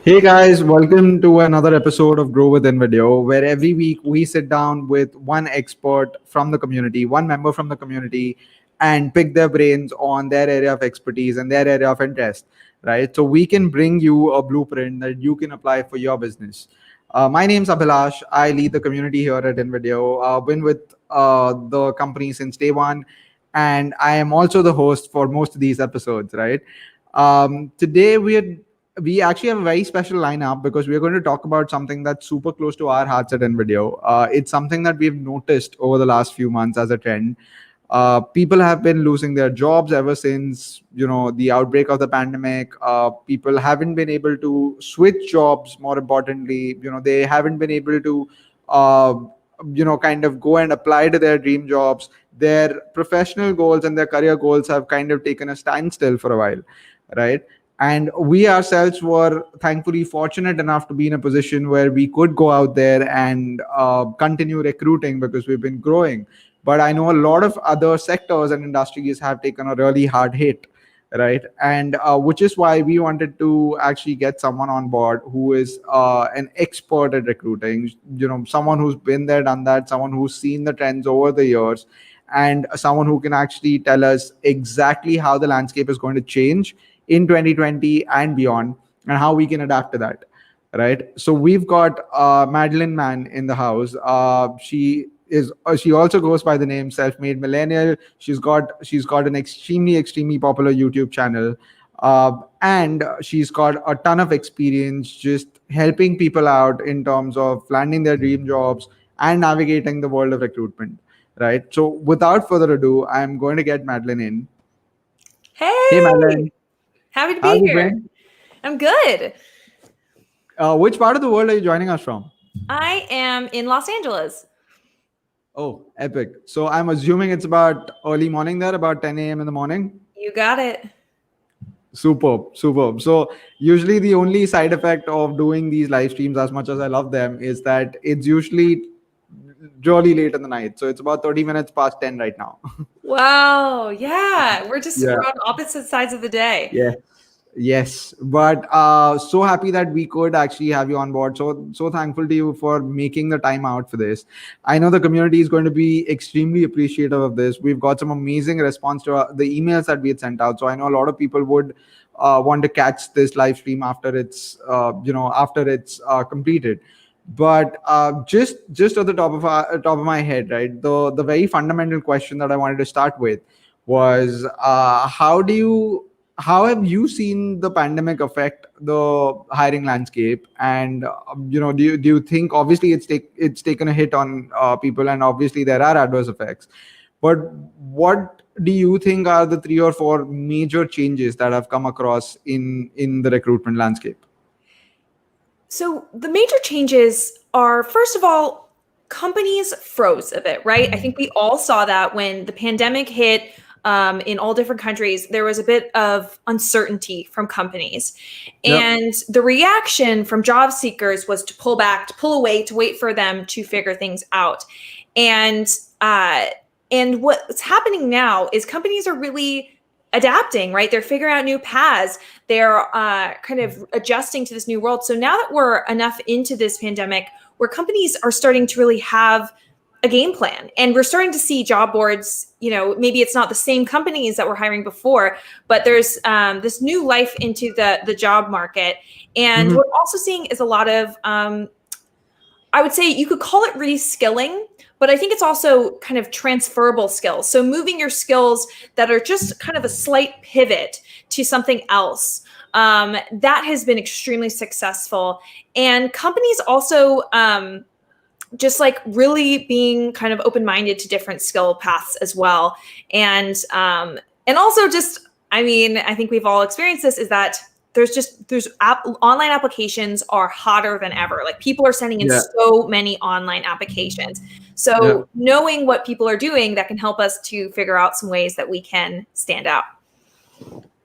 Hey guys, welcome to another episode of Grow Within Video, where every week we sit down with one expert from the community, one member from the community, and pick their brains on their area of expertise and their area of interest, right? So we can bring you a blueprint that you can apply for your business. My name's Abhilash. I lead the community here at InVideo. Been with the company since day one, and I am also the host for most of these episodes, right? Today we actually have a very special lineup because we're going to talk about something that's super close to our hearts at InVideo. It's something that we've noticed over the last few months as a trend. People have been losing their jobs ever since the outbreak of the pandemic. People haven't been able to switch jobs. More importantly, they haven't been able to uh, kind of go and apply to their dream jobs. Their professional goals and their career goals have kind of taken a standstill for a while, right? And we ourselves were thankfully fortunate enough to be in a position where we could go out there and continue recruiting because we've been growing. But I know a lot of other sectors and industries have taken a really hard hit, right? And which is why we wanted to actually get someone on board who is an expert at recruiting, someone who's been there, done that, someone who's seen the trends over the years, and someone who can actually tell us exactly how the landscape is going to change in 2020 and beyond, and how we can adapt to that, right? So we've got Madeline Mann in the house. She also goes by the name Self Made Millenial. She's got an extremely popular YouTube channel, and she's got a ton of experience just helping people out in terms of landing their dream jobs and navigating the world of recruitment, right? So without further ado, I'm going to get Madeline in. Hey Hey, Madeline, happy to how have be you here. been? I'm good. Which part of the world are you joining us from? I am in Los Angeles. Oh, epic. So I'm assuming it's about early morning there, about 10 a.m. in the morning. You got it. Superb, superb. So usually the only side effect of doing these live streams, as much as I love them, is that it's usually really late in the night. So it's about 30 minutes past 10 right now. Wow. Yeah, we're Yeah. on opposite sides of the day. Yeah. Yes, but so happy that we could actually have you on board. So thankful to you for making the time out for this. I know the community is going to be extremely appreciative of this. We've got some amazing response to the emails that we had sent out. So I know a lot of people would want to catch this live stream after it's completed. But just at the top of my head, right? The very fundamental question that I wanted to start with was how have you seen the pandemic affect the hiring landscape? And do you think, obviously it's taken a hit on people, and obviously there are adverse effects, but what do you think are the three or four major changes that have come across in the recruitment landscape? So, the major changes are, first of all, companies froze a bit, right? I think we all saw that when the pandemic hit in all different countries, there was a bit of uncertainty from companies. Yep. And the reaction from job seekers was to pull back, to pull away, to wait for them to figure things out. And uh, and what's happening now is companies are really adapting, right? They're figuring out new paths. They're kind of adjusting to this new world. So now that we're enough into this pandemic, where companies are starting to really have a game plan, and we're starting to see job boards, maybe it's not the same companies that were hiring before, but there's this new life into the job market. And Mhm. what we're also seeing is a lot of I would say you could call it reskilling, but I think it's also kind of transferable skills. So moving your skills that are just kind of a slight pivot to something else. That has been extremely successful. And companies also just like really being kind of open-minded to different skill paths as well. And also just, I mean, I think we've all experienced this, is that online applications are hotter than ever. Like, people are sending in Yeah. so many online applications. Yeah. So knowing what people are doing, that can help us to figure out some ways that we can stand out.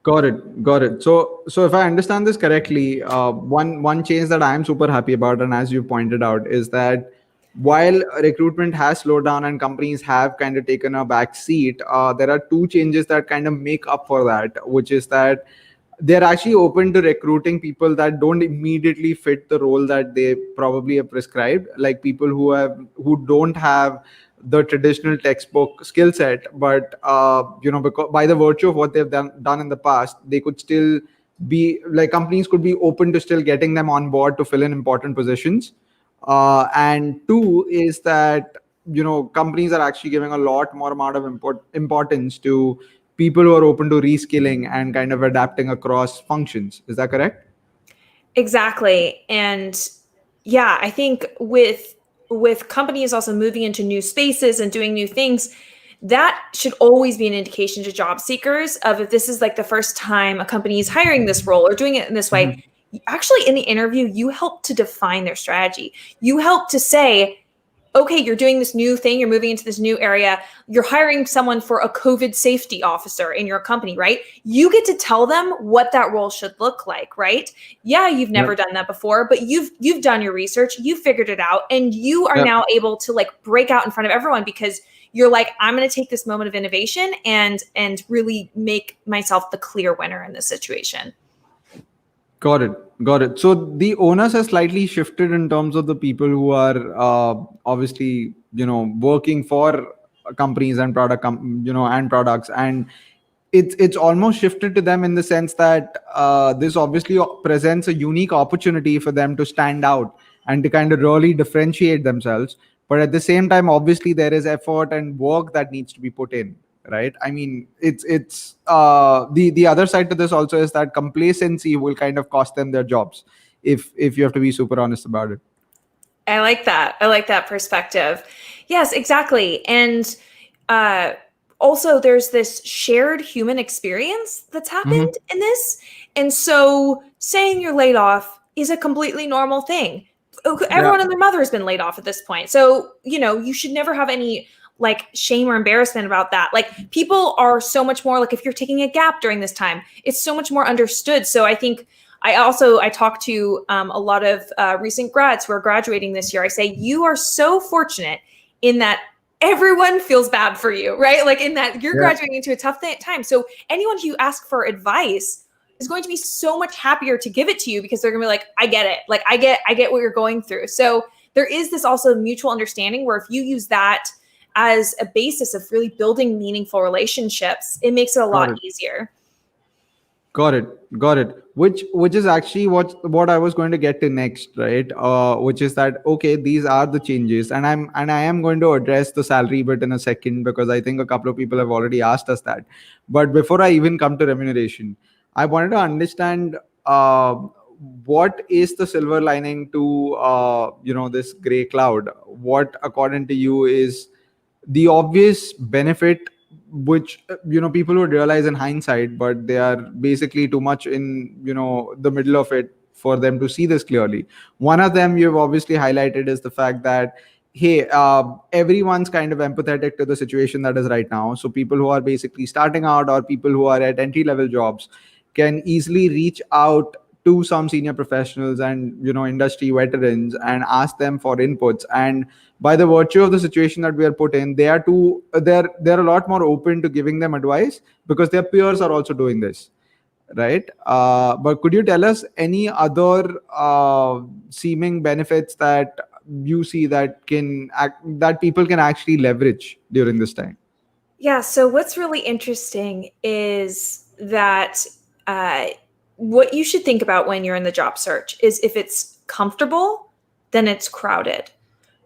Got it. Got it. So if I understand this correctly, one change that I am super happy about, and as you pointed out, is that while recruitment has slowed down and companies have kind of taken a back seat, there are two changes that kind of make up for that, which is that they're actually open to recruiting people that don't immediately fit the role that they probably have prescribed, like people who don't have the traditional textbook skill set, but because by the virtue of what they've done in the past, they could still be like, companies could be open to still getting them on board to fill in important positions. And two is that companies are actually giving a lot more amount of importance to people who are open to reskilling and kind of adapting across functions. Is that correct? Exactly. And yeah, I think with companies also moving into new spaces and doing new things, that should always be an indication to job seekers of, if this is like the first time a company is hiring this role or doing it in this way. Mhm. Actually, in the interview, you help to define their strategy. You help to say, okay, you're doing this new thing, you're moving into this new area, you're hiring someone for a COVID safety officer in your company, right? You get to tell them what that role should look like, right? Yeah, you've never Yep. done that before, but you've done your research, you figured it out, and you are Yep. now able to like break out in front of everyone, because you're like, I'm going to take this moment of innovation and really make myself the clear winner in this situation. Got it. Got it. So the onus has slightly shifted in terms of the people who are obviously, working for companies and and products, and it's almost shifted to them in the sense that this obviously presents a unique opportunity for them to stand out and to kind of really differentiate themselves. But at the same time, obviously, there is effort and work that needs to be put in, right? I mean, it's the other side to this also is that complacency will kind of cost them their jobs, if you have to be super honest about it. I like that. I like that perspective. Yes, exactly. And uh, also, there's this shared human experience that's Hmm. happened in this. And so, saying you're laid off is a completely normal thing. Yeah. Everyone and their mother has been laid off at this point. So, you should never have any like shame or embarrassment about that. Like, people are so much more like, if you're taking a gap during this time, it's so much more understood. So, I think I talked to a lot of recent grads who are graduating this year. I say, you are so fortunate in that everyone feels bad for you, right? Like, in that you're Yeah. graduating into a tough time. So anyone who asks for advice is going to be so much happier to give it to you, because they're gonna be like, I get it. Like, I get what you're going through. So there is this also mutual understanding where if you use that as a basis of really building meaningful relationships, it makes it a Got lot it. easier. Got it. Got it. Which is actually what I was going to get to next, right? Which is that, okay, these are the changes, and I am going to address the salary bit in a second, because I think a couple of people have already asked us that. But before I even come to remuneration, I wanted to understand what is the silver lining to this gray cloud. What, according to you, is the obvious benefit, which people would realize in hindsight, but they are basically too much in the middle of it for them to see this clearly. One of them you've obviously highlighted is the fact that, hey, everyone's kind of empathetic to the situation that is right now. So people who are basically starting out, or people who are at entry level jobs, can easily reach out to some senior professionals and industry veterans and ask them for inputs. And by the virtue of the situation that we are put in, they're a lot more open to giving them advice, because their peers are also doing this, right? But could you tell us any other seeming benefits that you see that people can actually leverage during this time? Yeah. So what's really interesting is that uh, what you should think about when you're in the job search is, if it's comfortable, then it's crowded.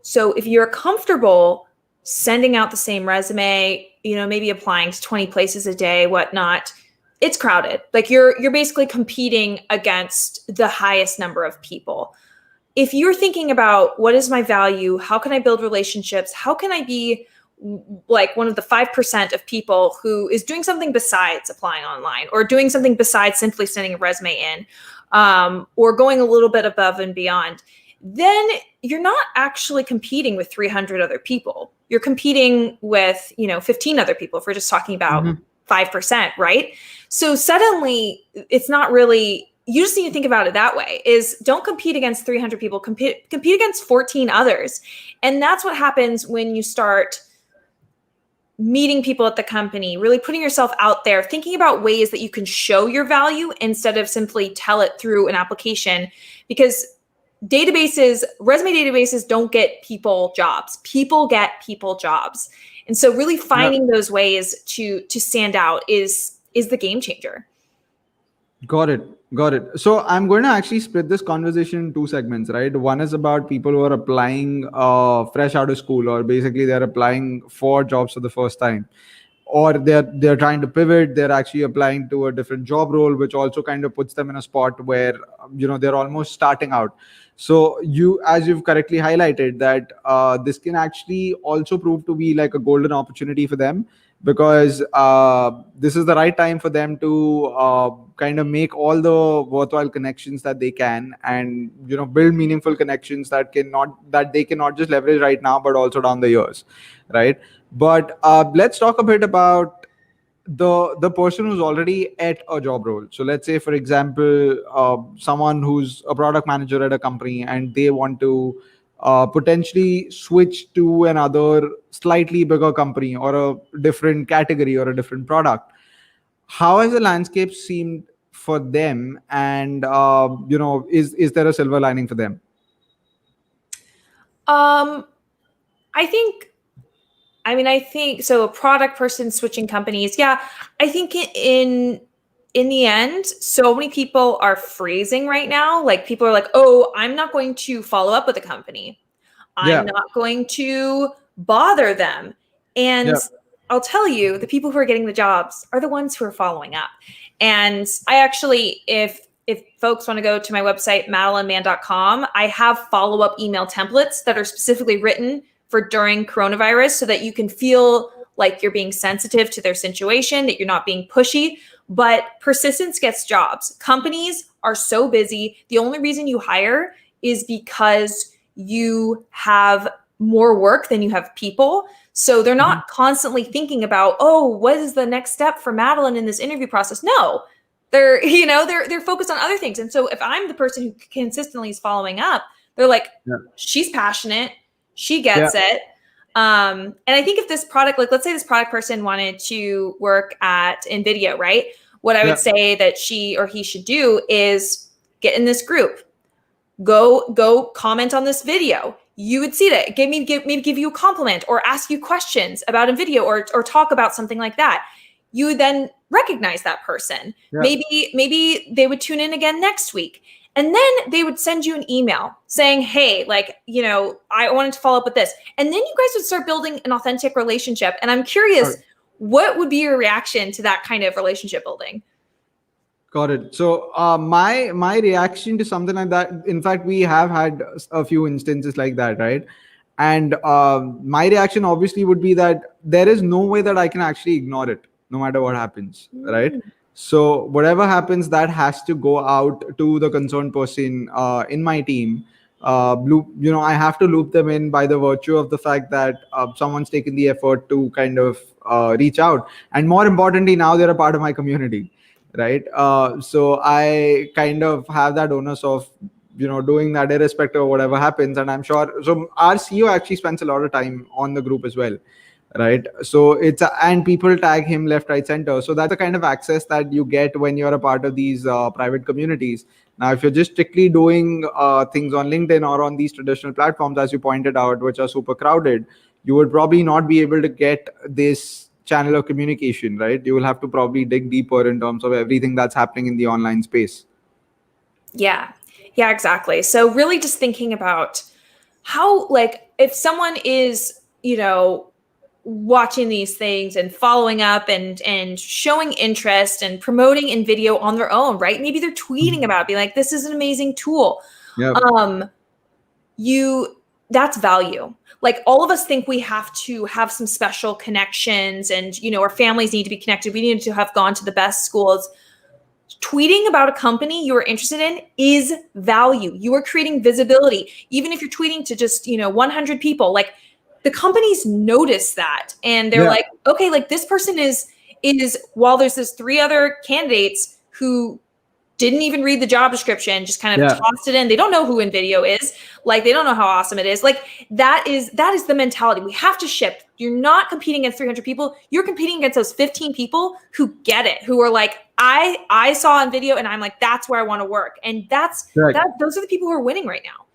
So if you're comfortable sending out the same resume, maybe applying to 20 places a day, whatnot, it's crowded. Like, you're basically competing against the highest number of people. If you're thinking about, what is my value? How can I build relationships? How can I be like one of the 5% of people who is doing something besides applying online, or doing something besides simply sending a resume in, or going a little bit above and beyond, then you're not actually competing with 300 other people. You're competing with, 15 other people, if we're just talking about Mhm. 5%, right? So suddenly it's not really, you just need to think about it that way, is don't compete against 300 people, compete against 14 others. And that's what happens when you start meeting people at the company, really putting yourself out there, thinking about ways that you can show your value instead of simply tell it through an application. Because resume databases don't get people jobs. People get people jobs. And so really finding those ways to stand out is the game changer. Got it. Got it. So I'm going to actually split this conversation in two segments, right? One is about people who are applying fresh out of school, or basically they're applying for jobs for the first time, or they're trying to pivot. They're actually applying to a different job role, which also kind of puts them in a spot where they're almost starting out. So as you've correctly highlighted, that this can actually also prove to be like a golden opportunity for them, because this is the right time for them to kind of make all the worthwhile connections that they can, and build meaningful connections that they cannot just leverage right now, but also down the years, right? But let's talk a bit about the person who's already at a job role. So let's say, for example, someone who's a product manager at a company, and they want to potentially switch to another slightly bigger company, or a different category, or a different product. How has the landscape seemed for them? And is there a silver lining for them? I think so. A product person switching companies. Yeah. I think in the end, so many people are phrasing right now. Like, people are like, oh, I'm not going to follow up with the company. I'm not going to bother them. And I'll tell you, the people who are getting the jobs are the ones who are following up. And I actually, if folks want to go to my website, madelinemann.com, I have follow-up email templates that are specifically written for during coronavirus, so that you can feel like you're being sensitive to their situation, that you're not being pushy. But persistence gets jobs. Companies are so busy. The only reason you hire is because you have more work than you have people. So they're not constantly thinking about, oh, what is the next step for Madeline in this interview process? No, they're focused on other things. And so if I'm the person who consistently is following up, they're like, she's passionate, she gets it. And I think if this product, like, let's say this product person wanted to work at NVIDIA, right? What I would say that she or he should do is get in this group, go comment on this video. You would see that. Maybe give you a compliment, or ask you questions about NVIDIA, or talk about something like that. You would then recognize that person. Maybe they would tune in again next week. And then they would send you an email saying, hey, I wanted to follow up with this. And then you guys would start building an authentic relationship. And I'm curious, what would be your reaction to that kind of relationship building? Got it. So my reaction to something like that, in fact, we have had a few instances like that, right? And my reaction obviously would be that there is no way that I can actually ignore it, no matter what happens, right? So whatever happens, that has to go out to the concerned person in my team. I have to loop them in by the virtue of the fact that someone's taken the effort to kind of reach out. And more importantly, now they're a part of my community, right? So I kind of have that onus of doing that irrespective of whatever happens. And I'm sure, so our CEO actually spends a lot of time on the group as well, right? So and people tag him left, right, center. So that's the kind of access that you get when you're a part of these private communities. Now, if you're just strictly doing things on LinkedIn or on these traditional platforms, as you pointed out, which are super crowded, you would probably not be able to get this channel of communication, right? You will have to probably dig deeper in terms of everything that's happening in the online space. Yeah, exactly. So really just thinking about how, like, if someone is, watching these things and following up and showing interest and promoting in video on their own, right? Maybe they're tweeting about it, being like, this is an amazing tool. That's value. Like, all of us think we have to have some special connections, and, our families need to be connected. We need to have gone to the best schools. Tweeting about a company you are interested in is value. You are creating visibility. Even if you're tweeting to just, 100 people, like, the companies notice that, and they're like, okay, like, this person is while there's this 3 other candidates who didn't even read the job description, just kind of tossed it in. They don't know who InVideo is. Like, they don't know how awesome it is. Like, that is the mentality. We have to ship. You're not competing against 300 people. You're competing against those 15 people who get it, who are like, I saw InVideo and I'm like, that's where I want to work. And those are the people who are winning right now.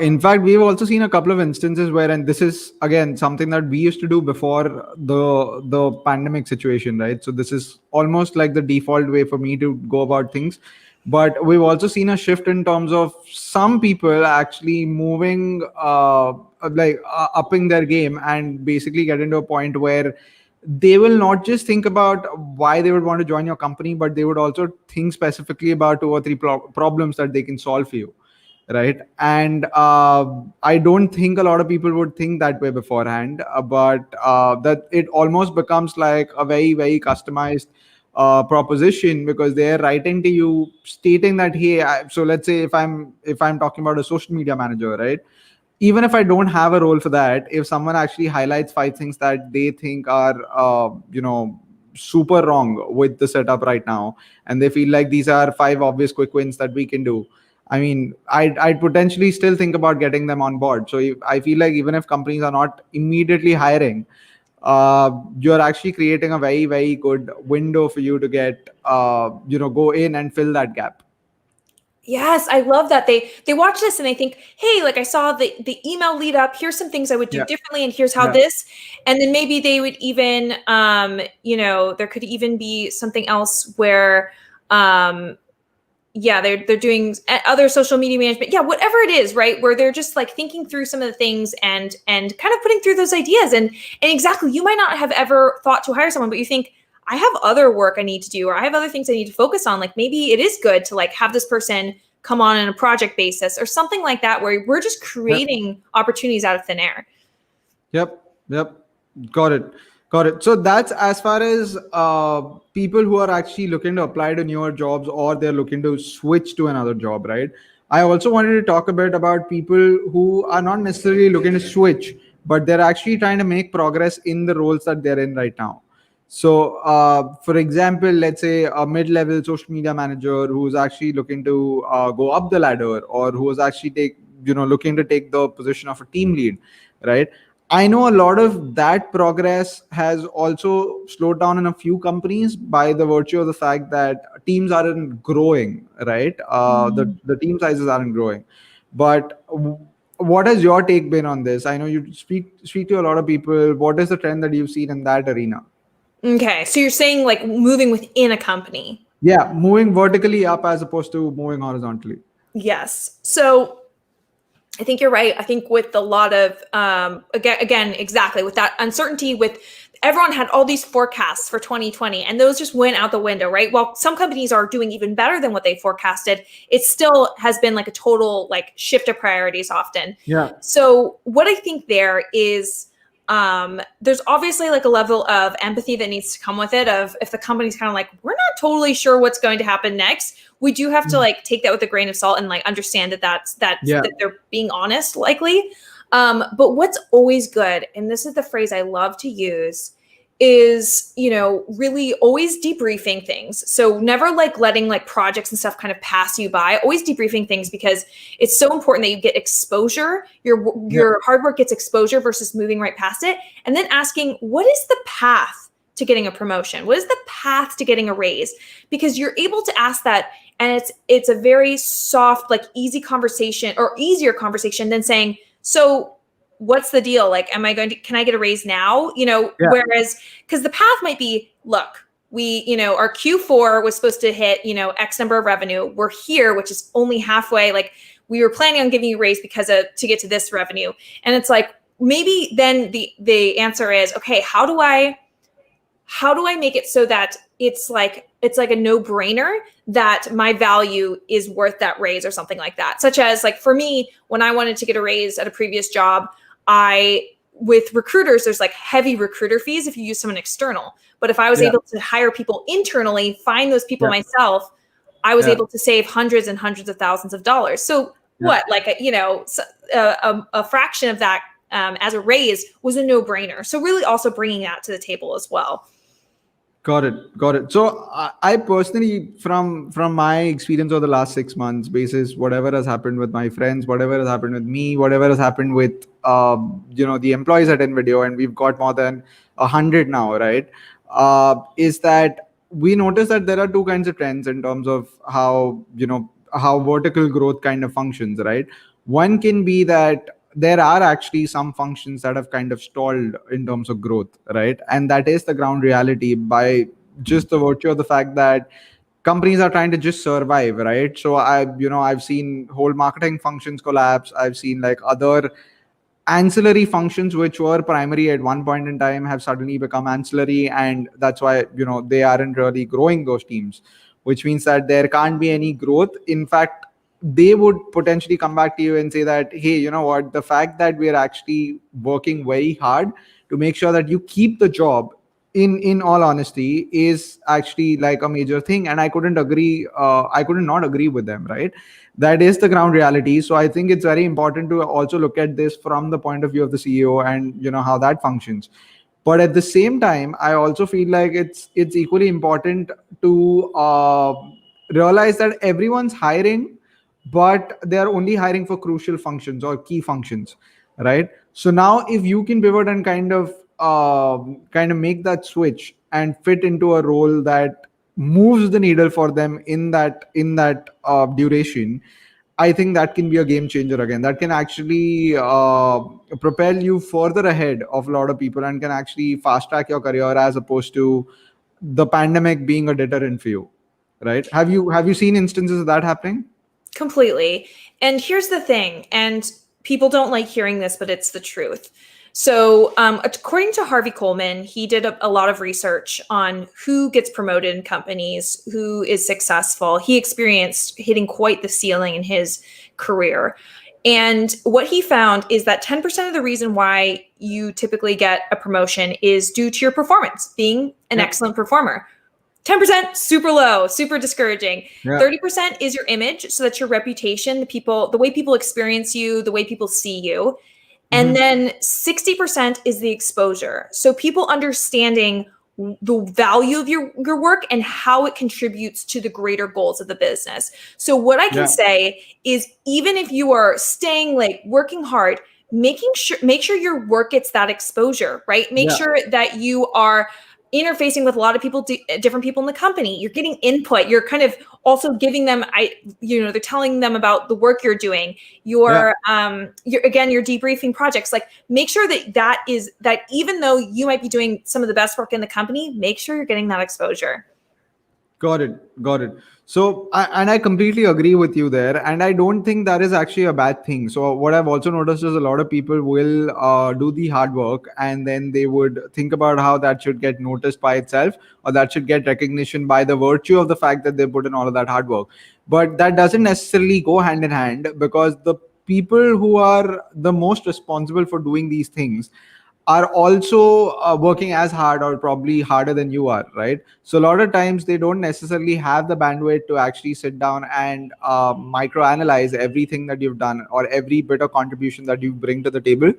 In fact, we've also seen a couple of instances where, and this is again something that we used to do before the pandemic situation, right? So this is almost like the default way for me to go about things. But we've also seen a shift in terms of some people actually moving, upping their game and basically getting to a point where they will not just think about why they would want to join your company, but they would also think specifically about 2 or 3 problems that they can solve for you. Right. And I don't think a lot of people would think that way beforehand, but that it almost becomes like a very, very customized proposition, because they're writing to you stating that, hey, so let's say if I'm talking about a social media manager, right? Even if I don't have a role for that, if someone actually highlights 5 things that they think are, super wrong with the setup right now, and they feel like these are 5 obvious quick wins that we can do, I mean, I'd potentially still think about getting them on board. So I feel like even if companies are not immediately hiring, you're actually creating a very, very good window for you to get, go in and fill that gap. Yes, I love that. They watch this and they think, hey, like, I saw the email lead up. Here's some things I would do differently, and here's how this. And then maybe they would even, there could even be something else where, they're doing other social media management. Yeah, whatever it is, right? Where they're just like thinking through some of the things and kind of putting through those ideas. And exactly, you might not have ever thought to hire someone, but you think, I have other work I need to do, or I have other things I need to focus on. Like, maybe it is good to like have this person come on a project basis or something like that, where we're just creating opportunities out of thin air. Yep. Got it. So that's as far as people who are actually looking to apply to newer jobs, or they're looking to switch to another job, right? I also wanted to talk a bit about people who are not necessarily looking to switch, but they're actually trying to make progress in the roles that they're in right now. So, for example, let's say a mid-level social media manager who's actually looking to go up the ladder, or who is actually looking to take the position of a team lead, right? I know a lot of that progress has also slowed down in a few companies by the virtue of the fact that teams aren't growing, right? The team sizes aren't growing. But what has your take been on this? I know you speak to a lot of people. What is the trend that you've seen in that arena? Okay, so you're saying like moving within a company. Yeah, moving vertically up as opposed to moving horizontally. Yes. So I think you're right. I think with a lot of, again, exactly, with that uncertainty, with everyone had all these forecasts for 2020, and those just went out the window, right? While some companies are doing even better than what they forecasted, it still has been like a total like shift of priorities often. Yeah. So what I think there is, there's obviously like a level of empathy that needs to come with it, of if the company's kind of like, we're not totally sure what's going to happen next. We do have to like take that with a grain of salt and like understand that that they're being honest, likely. But what's always good, and this is the phrase I love to use, is, really always debriefing things. So never like letting like projects and stuff kind of pass you by, always debriefing things, because it's so important that you get exposure. Your hard work gets exposure versus moving right past it. And then asking, what is the path to getting a promotion? What is the path to getting a raise? Because you're able to ask that, and it's a very soft, like easy conversation, or easier conversation than saying, so what's the deal? Like, can I get a raise now? Whereas, because the path might be, look, we, our Q4 was supposed to hit, X number of revenue. We're here, which is only halfway. Like, we were planning on giving you a raise to get to this revenue. And it's like, maybe then the answer is, okay, how do I make it so that it's like a no-brainer that my value is worth that raise, or something like that? Such as, like, for me, when I wanted to get a raise at a previous job, with recruiters, there's like heavy recruiter fees if you use someone external. But if I was able to hire people internally, find those people myself, I was able to save hundreds and hundreds of thousands of dollars. So what, like, a fraction of that as a raise was a no-brainer. So really also bringing that to the table as well. Got it. Got it. So I personally, from my experience over the last 6 months, basis whatever has happened with my friends, whatever has happened with me, whatever has happened with the employees at InVideo, and we've got more than 100 now, right? Is that we notice that there are two kinds of trends in terms of how vertical growth kind of functions, right? One can be that there are actually some functions that have kind of stalled in terms of growth, right? And that is the ground reality by just the virtue of the fact that companies are trying to just survive, right? So I've seen whole marketing functions collapse. I've seen like other ancillary functions which were primary at one point in time have suddenly become ancillary, and that's why they aren't really growing those teams, which means that there can't be any growth. In fact, they would potentially come back to you and say that, hey, you know what, the fact that we're actually working very hard to make sure that you keep the job, in all honesty, is actually like a major thing. And I couldn't not agree with them, right? That is the ground reality. So I think it's very important to also look at this from the point of view of the CEO and how that functions. But at the same time, I also feel like it's equally important to realize that everyone's hiring, but they are only hiring for crucial functions or key functions, right? So now if you can pivot and kind of make that switch and fit into a role that moves the needle for them in that duration, I think that can be a game changer again. That can actually propel you further ahead of a lot of people and can actually fast track your career, as opposed to the pandemic being a deterrent for you, right? Have you seen instances of that happening? Completely. And here's the thing, and people don't like hearing this, but it's the truth. So, according to Harvey Coleman, he did a lot of research on who gets promoted in companies, who is successful. He experienced hitting quite the ceiling in his career. And what he found is that 10% of the reason why you typically get a promotion is due to your performance, being an Yeah. excellent performer. 10%, super low, super discouraging. Yeah. 30% is your image. So that's your reputation, the way people experience you, the way people see you. And then 60% is the exposure. So people understanding the value of your work and how it contributes to the greater goals of the business. So what I can say is, even if you are staying late, working hard, make sure your work gets that exposure, right? Make sure that you are interfacing with a lot of people, different people in the company. You're getting input. You're kind of also giving them, they're telling them about the work you're doing. You're debriefing projects. Like, make sure that even though you might be doing some of the best work in the company, make sure you're getting that exposure. Got it. Got it. So, I completely agree with you there. And I don't think that is actually a bad thing. So, what I've also noticed is a lot of people will do the hard work, and then they would think about how that should get noticed by itself, or that should get recognition by the virtue of the fact that they put in all of that hard work. But that doesn't necessarily go hand in hand, because the people who are the most responsible for doing these things are also working as hard or probably harder than you are, right? So a lot of times they don't necessarily have the bandwidth to actually sit down and microanalyze everything that you've done or every bit of contribution that you bring to the table.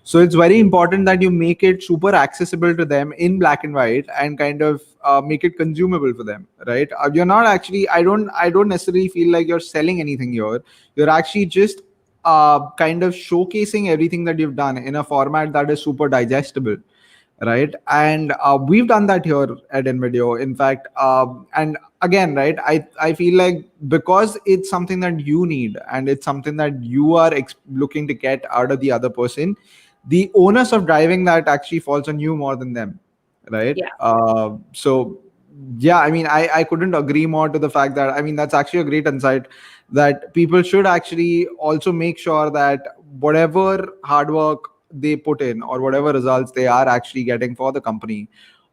So it's very important that you make it super accessible to them in black and white, and kind of make it consumable for them, right? You're not actually, I don't necessarily feel like you're selling anything here. You're actually just kind of showcasing everything that you've done in a format that is super digestible, right? And we've done that here at InVideo, in fact. And again, right, I feel like because it's something that you need and it's something that you are looking to get out of the other person, the onus of driving that actually falls on you more than them, right? Yeah. So yeah, I mean, I couldn't agree more to the fact that, I mean, that's actually a great insight, that people should actually also make sure that whatever hard work they put in or whatever results they are actually getting for the company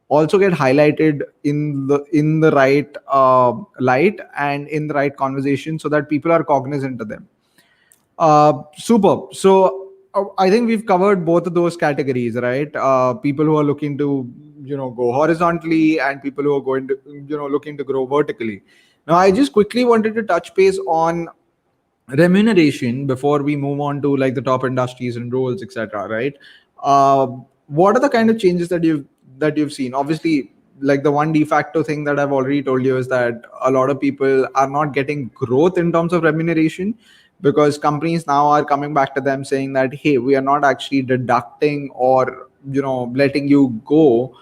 also get highlighted in the right light and in the right conversation, so that people are cognizant of them. Super. So I think we've covered both of those categories, right? People who are looking to, go horizontally, and people who are going to, looking to grow vertically. Now, I just quickly wanted to touch base on remuneration before we move on to like the top industries and roles, etc. Right? What are the kind of changes that you've seen? Obviously, like the one de facto thing that I've already told you is that a lot of people are not getting growth in terms of remuneration, because companies now are coming back to them saying that, hey, we are not actually deducting or letting you go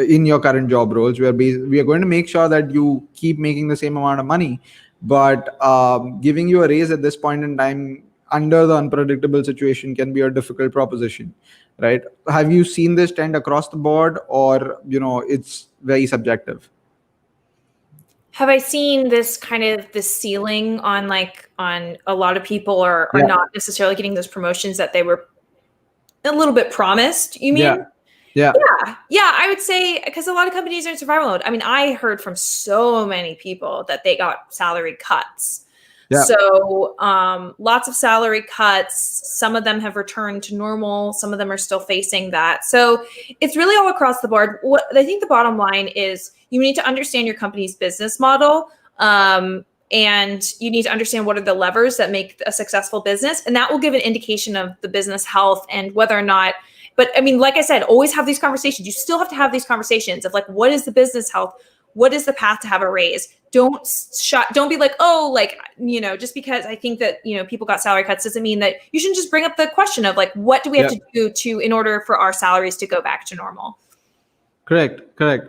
in your current job roles. We are going to make sure that you keep making the same amount of money, but giving you a raise at this point in time under the unpredictable situation can be a difficult proposition, right? Have you seen this trend across the board, or it's very subjective? Have I seen this kind of this ceiling on a lot of people are not necessarily getting those promotions that they were a little bit promised, you mean? Yeah. Yeah, I would say, because a lot of companies are in survival mode. I mean, I heard from so many people that they got salary cuts. Yeah. So lots of salary cuts. Some of them have returned to normal. Some of them are still facing that. So it's really all across the board. What I think the bottom line is, you need to understand your company's business model. And you need to understand what are the levers that make a successful business. And that will give an indication of the business health and whether or not. But I mean, like I said, always have these conversations. You still have to have these conversations of like, what is the business health? What is the path to have a raise? Don't be like, oh, like, just because I think that, people got salary cuts doesn't mean that you shouldn't just bring up the question of like, what do we have to do in order for our salaries to go back to normal? Correct.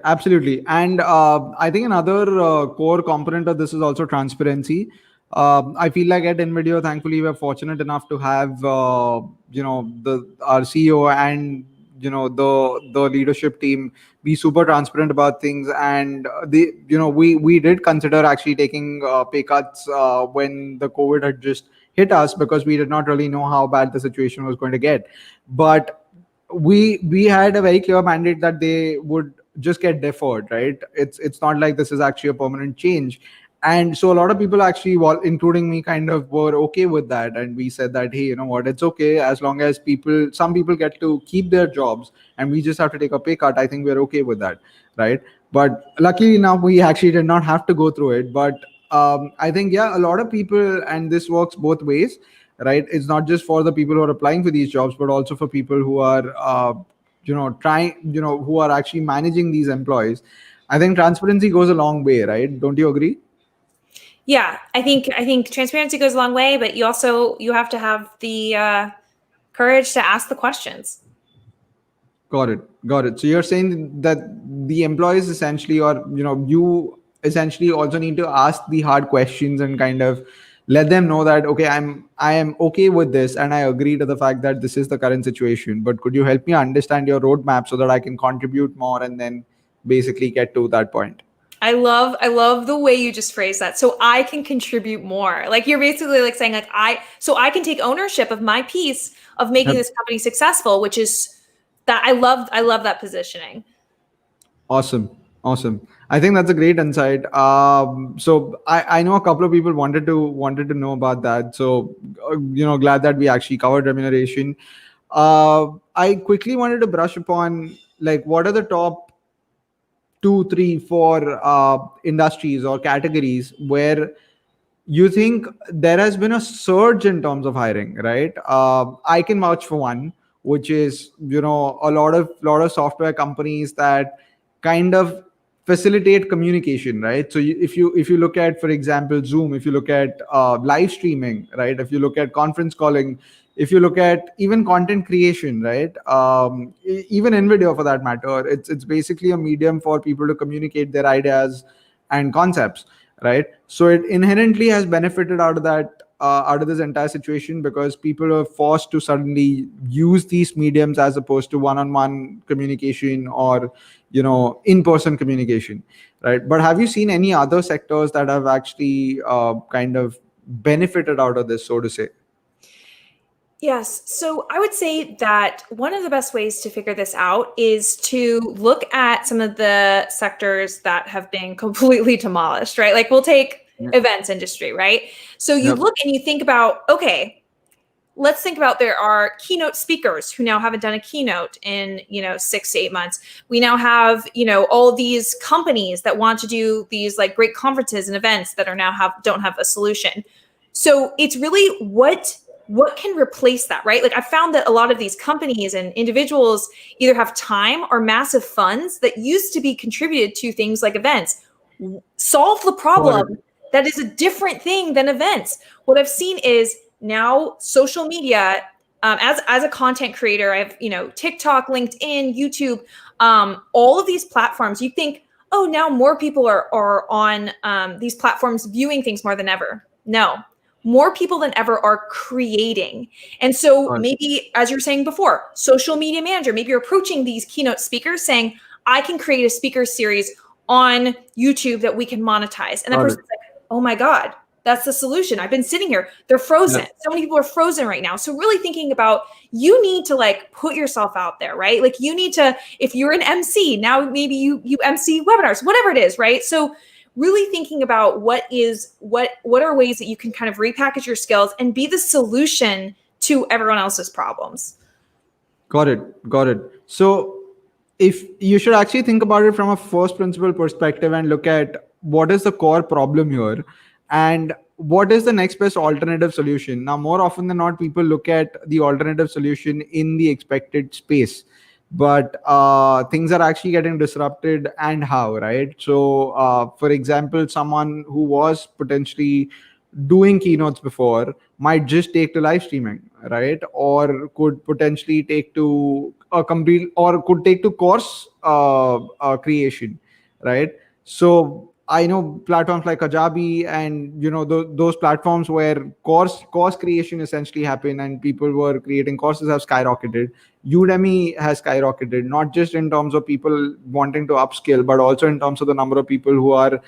Absolutely. And I think another core component of this is also transparency. I feel like at InVideo, thankfully, we're fortunate enough to have, our CEO and, the leadership team be super transparent about things. And we did consider actually taking pay cuts when the COVID had just hit us, because we did not really know how bad the situation was going to get. But we had a very clear mandate that they would just get deferred, right? It's not like this is actually a permanent change. And so a lot of people actually, including me, kind of were okay with that. And we said that, hey, you know what, it's okay as long as some people get to keep their jobs and we just have to take a pay cut. I think we're okay with that, right? But luckily enough, we actually did not have to go through it. But I think, a lot of people, and this works both ways, right? It's not just for the people who are applying for these jobs, but also for people who are who are actually managing these employees. I think transparency goes a long way, right? Don't you agree? Yeah, I think transparency goes a long way, but you have to have the courage to ask the questions. Got it. So you're saying that the employees essentially, or you essentially also need to ask the hard questions and kind of let them know that, okay, I am okay with this and I agree to the fact that this is the current situation, but could you help me understand your roadmap so that I can contribute more, and then basically get to that point? I love the way you just phrase that. So I can contribute more. Like, you're basically like saying like, I can take ownership of my piece of making this company successful, which is that I love that positioning. Awesome. I think that's a great insight. So I know a couple of people wanted to know about that. So glad that we actually covered remuneration. I quickly wanted to brush upon, like, what are the top 2, 3, 4 industries or categories where you think there has been a surge in terms of hiring, right? I can vouch for one, which is a lot of software companies that kind of facilitate communication, right? So if you look at, for example, Zoom, if you look at live streaming, right? If you look at conference calling, if you look at even content creation, right? Even in video for that matter, it's basically a medium for people to communicate their ideas and concepts, right? So it inherently has benefited out of this entire situation, because people are forced to suddenly use these mediums as opposed to one-on-one communication or in-person communication, right? But have you seen any other sectors that have actually kind of benefited out of this, so to say? Yes. So I would say that one of the best ways to figure this out is to look at some of the sectors that have been completely demolished, right? Like, we'll take events industry, right? So you look and you think about, okay, let's think about, there are keynote speakers who now haven't done a keynote in 6 to 8 months. We now have all these companies that want to do these like great conferences and events that are now don't have a solution. So it's really, what what can replace that, right? Like I found that a lot of these companies and individuals either have time or massive funds that used to be contributed to things like events. Solve the problem. That is a different thing than events. What I've seen is now social media, as a content creator, I have, TikTok, LinkedIn, YouTube, all of these platforms. You think, oh, now more people are on these platforms viewing things more than ever. No, more people than ever are creating. And so maybe, as you're saying before, social media manager, maybe you're approaching these keynote speakers saying, I can create a speaker series on YouTube that we can monetize. And that person's like, oh my God, that's the solution. I've been sitting here. They're frozen. So many people are frozen right now. So really thinking about, you need to like put yourself out there, right? Like you need to, if you're an MC, now maybe you MC webinars, whatever it is, right? So really thinking about what are ways that you can kind of repackage your skills and be the solution to everyone else's problems. Got it. So if you should actually think about it from a first principle perspective and look at what is the core problem here and what is the next best alternative solution. Now, more often than not, people look at the alternative solution in the expected space, but things are actually getting disrupted, and how, right? So for example, someone who was potentially doing keynotes before might just take to live streaming, right? Or could potentially take to a complete, or could take to course creation, right? So I know platforms like Kajabi and those platforms where course creation essentially happened and people were creating courses have skyrocketed. Udemy has skyrocketed, not just in terms of people wanting to upskill, but also in terms of the number of people who are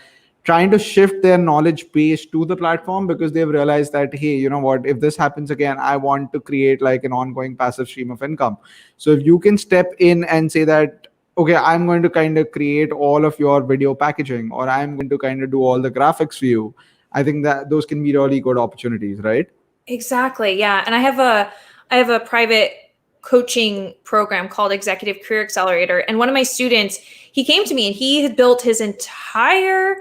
trying to shift their knowledge base to the platform because they've realized that, hey, you know what, if this happens again, I want to create like an ongoing passive stream of income. So if you can step in and say that, okay, I'm going to kind of create all of your video packaging, or I'm going to kind of do all the graphics for you, I think that those can be really good opportunities, right? Exactly. Yeah. And I have a private coaching program called Executive Career Accelerator. And one of my students, he came to me and he had built his entire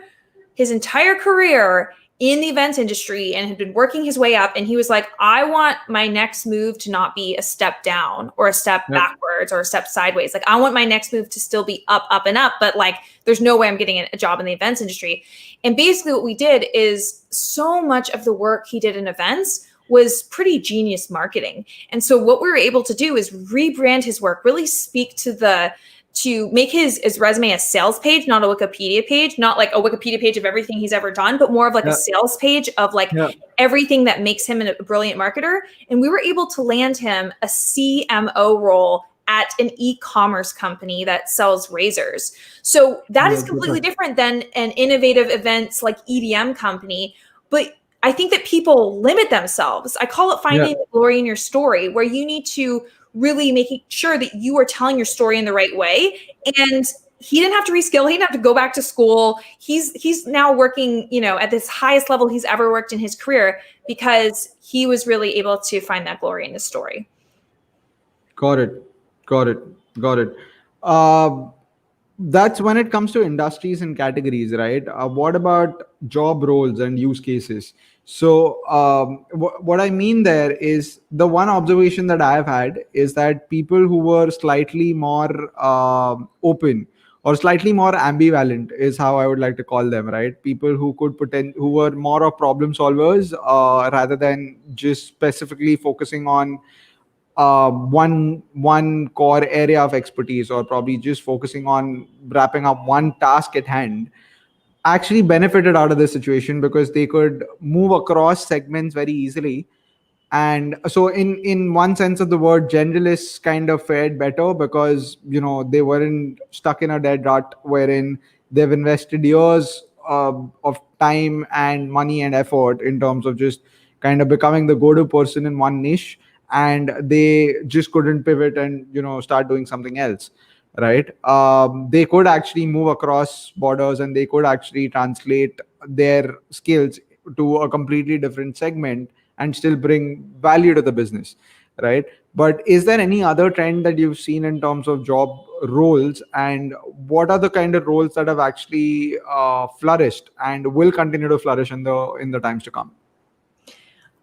career in the events industry and had been working his way up. And he was like, I want my next move to not be a step down or a step backwards or a step sideways. Like, I want my next move to still be up, up, and up. But like, there's no way I'm getting a job in the events industry. And basically what we did is, so much of the work he did in events was pretty genius marketing. And so what we were able to do is rebrand his work, really speak to make his resume a sales page, not a Wikipedia page, not like a Wikipedia page of everything he's ever done, but more of like a sales page of like everything that makes him a brilliant marketer. And we were able to land him a CMO role at an e-commerce company that sells razors. So that is completely different than an innovative events like EDM company. But I think that people limit themselves. I call it finding the glory in your story, where you need to really making sure that you are telling your story in the right way. And he didn't have to reskill. He didn't have to go back to school. He's now working, at this highest level he's ever worked in his career because he was really able to find that glory in his story. Got it. That's when it comes to industries and categories, right? What about job roles and use cases? So what I mean there is, the one observation that I've had is that people who were slightly more open or slightly more ambivalent is how I would like to call them, right? People who who were more of problem solvers rather than just specifically focusing on one core area of expertise, or probably just focusing on wrapping up one task at hand, actually benefited out of this situation because they could move across segments very easily. And so in one sense of the word, generalists kind of fared better because they weren't stuck in a dead rut wherein they've invested years of time and money and effort in terms of just kind of becoming the go-to person in one niche, and they just couldn't pivot and start doing something else, right? They could actually move across borders and they could actually translate their skills to a completely different segment and still bring value to the business, right? But is there any other trend that you've seen in terms of job roles, and what are the kind of roles that have actually flourished and will continue to flourish in the times to come?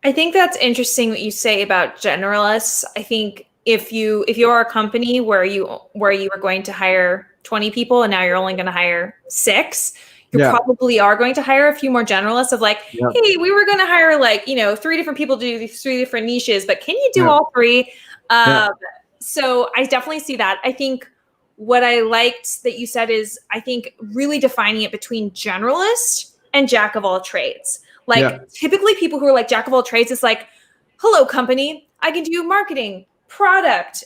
I think that's interesting what you say about generalists. I think if you are a company where you were going to hire 20 people and now you're only going to hire 6, you probably are going to hire a few more generalists of like, hey, we were going to hire like, 3 different people to do these 3 different niches, but can you do all 3? So I definitely see that. I think what I liked that you said is I think really defining it between generalist and jack of all trades. Like typically people who are like jack of all trades, it's like, hello company, I can do marketing, product,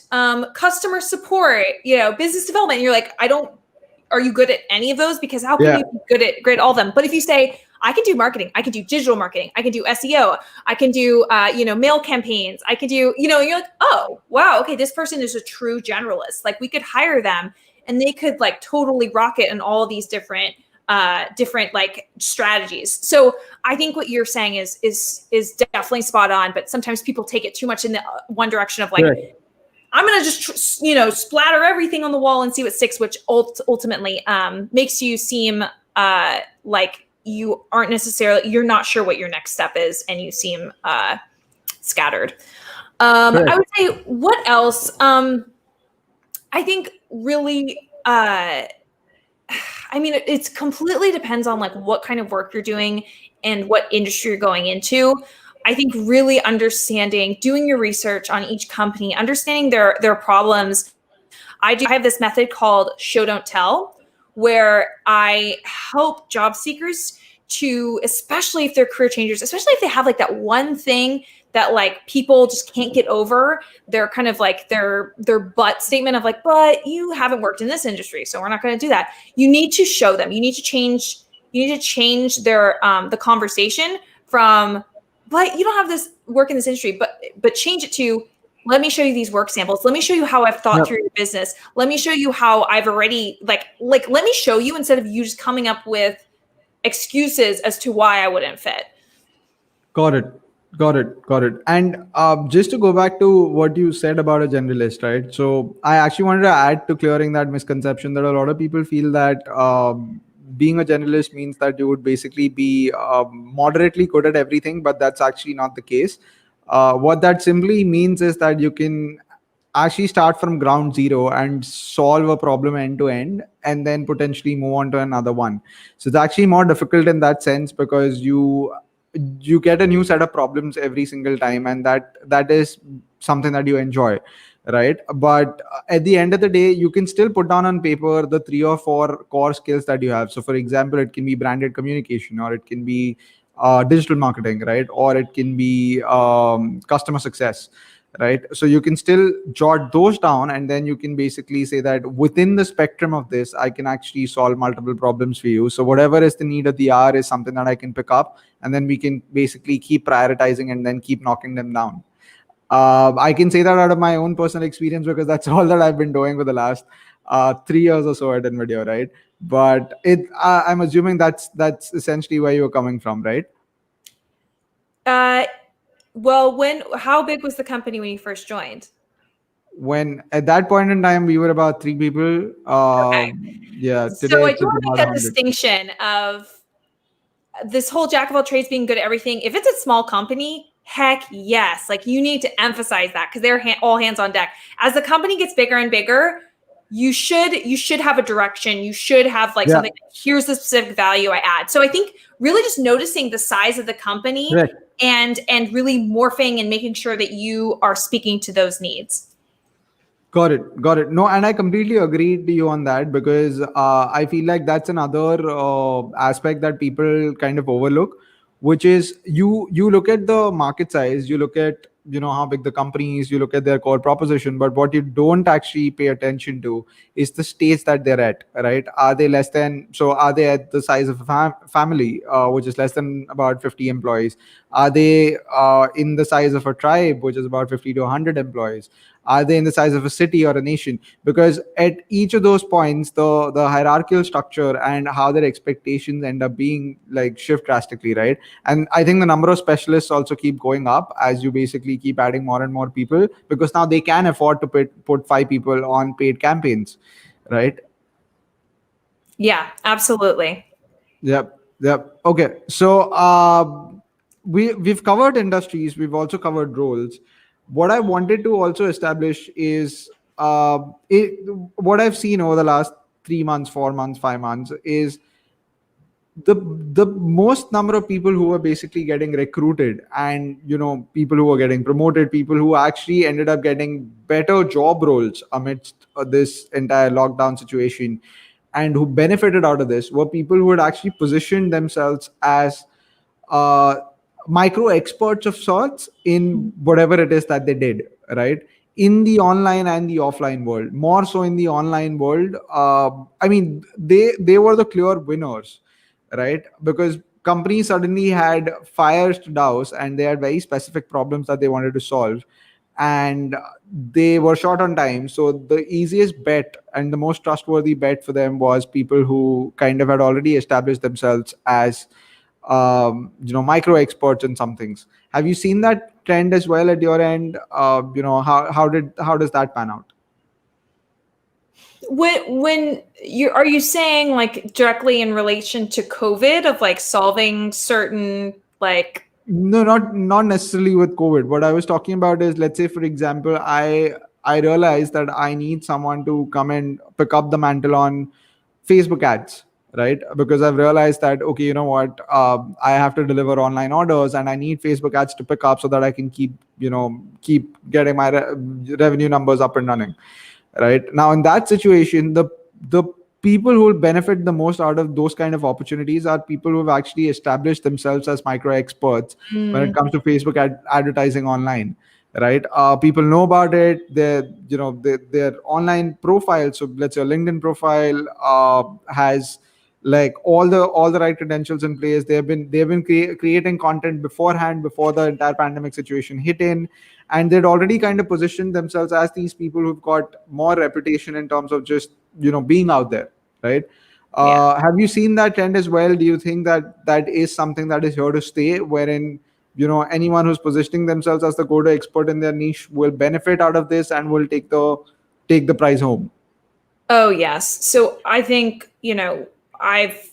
customer support, business development. And you're like, are you good at any of those? Because how can you be good at all of them? But if you say, I can do marketing, I can do digital marketing, I can do SEO, I can do, mail campaigns, I can do, and you're like, oh, wow, okay, this person is a true generalist. Like we could hire them and they could like totally rock it in all these different like strategies. So I think what you're saying is definitely spot on, but sometimes people take it too much in the one direction of like, I'm going to just, splatter everything on the wall and see what sticks, which ultimately makes you seem like you aren't necessarily, you're not sure what your next step is and you seem scattered. I would say what else? I think really, it's completely depends on like what kind of work you're doing and what industry you're going into. I think really understanding, doing your research on each company, understanding their problems. I have this method called show, don't tell, where I help job seekers to, especially if they're career changers, especially if they have like that one thing that like people just can't get over, they're kind of like their but statement of like, but you haven't worked in this industry, so we're not going to do that. You need to show them. You need to change their the conversation from, but you don't have this work in this industry, but change it to, let me show you these work samples. Let me show you how I've thought through your business. Let me show you how I've already like let me show you, instead of you just coming up with excuses as to why I wouldn't fit. Got it. And just to go back to what you said about a generalist, right? So I actually wanted to add to clearing that misconception that a lot of people feel that being a generalist means that you would basically be moderately good at everything, but that's actually not the case. What that simply means is that you can actually start from ground zero and solve a problem end to end and then potentially move on to another one. So it's actually more difficult in that sense because you get a new set of problems every single time, and that is something that you enjoy, right? But at the end of the day, you can still put down on paper the 3 or 4 core skills that you have. So for example, it can be branded communication, or it can be digital marketing, right? Or it can be customer success, right? So you can still jot those down, and then you can basically say that within the spectrum of this, I can actually solve multiple problems for you. So whatever is the need of the hour is something that I can pick up, and then we can basically keep prioritizing and then keep knocking them down. I can say that out of my own personal experience because that's all that I've been doing for the last 3 years or so at NVIDIA, right? But I'm assuming that's essentially where you're coming from, right? Well, how big was the company when you first joined? When at that point in time, we were about 3 people. Okay. Yeah. So Today I it's do want to make about that 100. distinction of this whole jack of all trades being good at everything. If it's a small company, heck yes. Like you need to emphasize that because they're all hands on deck. As the company gets bigger and bigger, you should have a direction. You should have like something, here's the specific value I add. So I think really just noticing the size of the company and really morphing and making sure that you are speaking to those needs. Got it. No, and I completely agree to you on that because I feel like that's another aspect that people kind of overlook, which is you look at the market size, you look at how big the company is, you look at their core proposition, but what you don't actually pay attention to is the stage that they're at, right? Are they are they at the size of a family, which is less than about 50 employees? Are they in the size of a tribe, which is about 50 to 100 employees? Are they in the size of a city or a nation? Because at each of those points, the hierarchical structure and how their expectations end up being like shift drastically, right? And I think the number of specialists also keep going up as you basically keep adding more and more people, because now they can afford to put 5 people on paid campaigns, right? Yeah, absolutely. Yep. Okay. So we've covered industries, we've also covered roles. What I wanted to also establish is what I've seen over the last 3 months, 4 months, 5 months is the the most number of people who were basically getting recruited, and people who were getting promoted, people who actually ended up getting better job roles amidst this entire lockdown situation, and who benefited out of this, were people who had actually positioned themselves as uh, micro experts of sorts in whatever it is that they did, right? In the online and the offline world, more so in the online world. I mean, they were the clear winners, right? Because companies suddenly had fires to douse, and they had very specific problems that they wanted to solve, and they were short on time. So the easiest bet and the most trustworthy bet for them was people who kind of had already established themselves as micro experts in some things. Have you seen that trend as well at your end? How does that pan out? When are you saying like directly in relation to COVID of like solving certain like No, not necessarily with COVID. What I was talking about is, let's say, for example, I realized that I need someone to come and pick up the mantle on Facebook ads, right? Because I've realized that, okay, you know what, I have to deliver online orders, and I need Facebook ads to pick up so that I can keep getting my revenue numbers up and running, right? Now in that situation, the people who will benefit the most out of those kind of opportunities are people who have actually established themselves as micro experts when it mm, comes to Facebook advertising online, right? People know about it. Their online profile, so let's say a LinkedIn profile has like all the right credentials in place. They've been creating content beforehand, before the entire pandemic situation hit in, and they'd already kind of positioned themselves as these people who've got more reputation in terms of just being out there, right? yeah. Have you seen that trend as well? Do you think that that is something that is here to stay, wherein anyone who's positioning themselves as the go-to expert in their niche will benefit out of this and will take the prize home? Oh yes. So I think, I've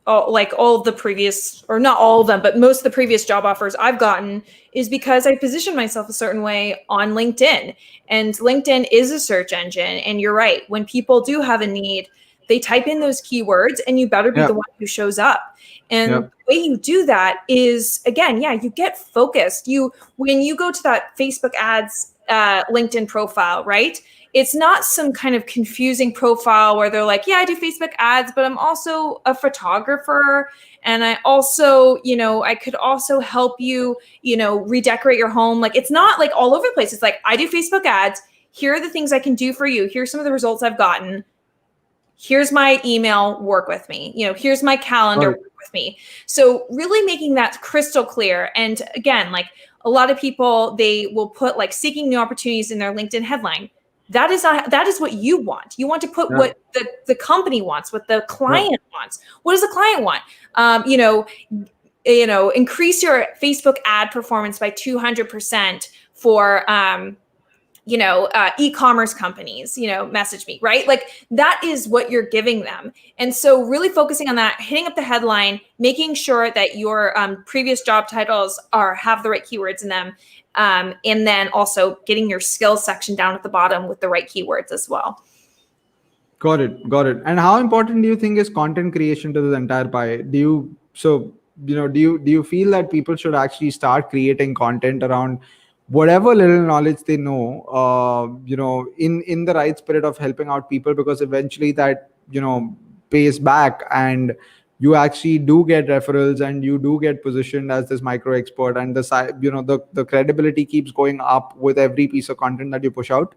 like all of the previous, or not all of them, but most of the previous job offers I've gotten is because I position myself a certain way on LinkedIn. And LinkedIn is a search engine. And you're right. When people do have a need, they type in those keywords, and you better be Yeah, the one who shows up. And yeah, the way you do that is, again, yeah, you get focused. When you go to that Facebook ads LinkedIn profile, right? It's not some kind of confusing profile where they're like, yeah, I do Facebook ads, but I'm also a photographer. And I also, I could also help you, redecorate your home. Like, it's not like all over the place. It's like, I do Facebook ads. Here are the things I can do for you. Here's some of the results I've gotten. Here's my email, work with me. Here's my got calendar, it. work with me. So really making that crystal clear. And again, like a lot of people, they will put like seeking new opportunities in their LinkedIn headline. That is what you want. You want to put Yeah, what the company wants, what the yeah, client wants. What does the client want? Increase your Facebook ad performance by 200% for e-commerce companies, message me, right? Like that is what you're giving them. And so really focusing on that, hitting up the headline, making sure that your previous job titles have the right keywords in them. And then also getting your skills section down at the bottom with the right keywords as well. got it. And how important do you think is content creation to this entire pie? Do you feel that people should actually start creating content around whatever little knowledge they know, in the right spirit of helping out people, because eventually that pays back, and you actually do get referrals, and you do get positioned as this micro expert, and the credibility keeps going up with every piece of content that you push out?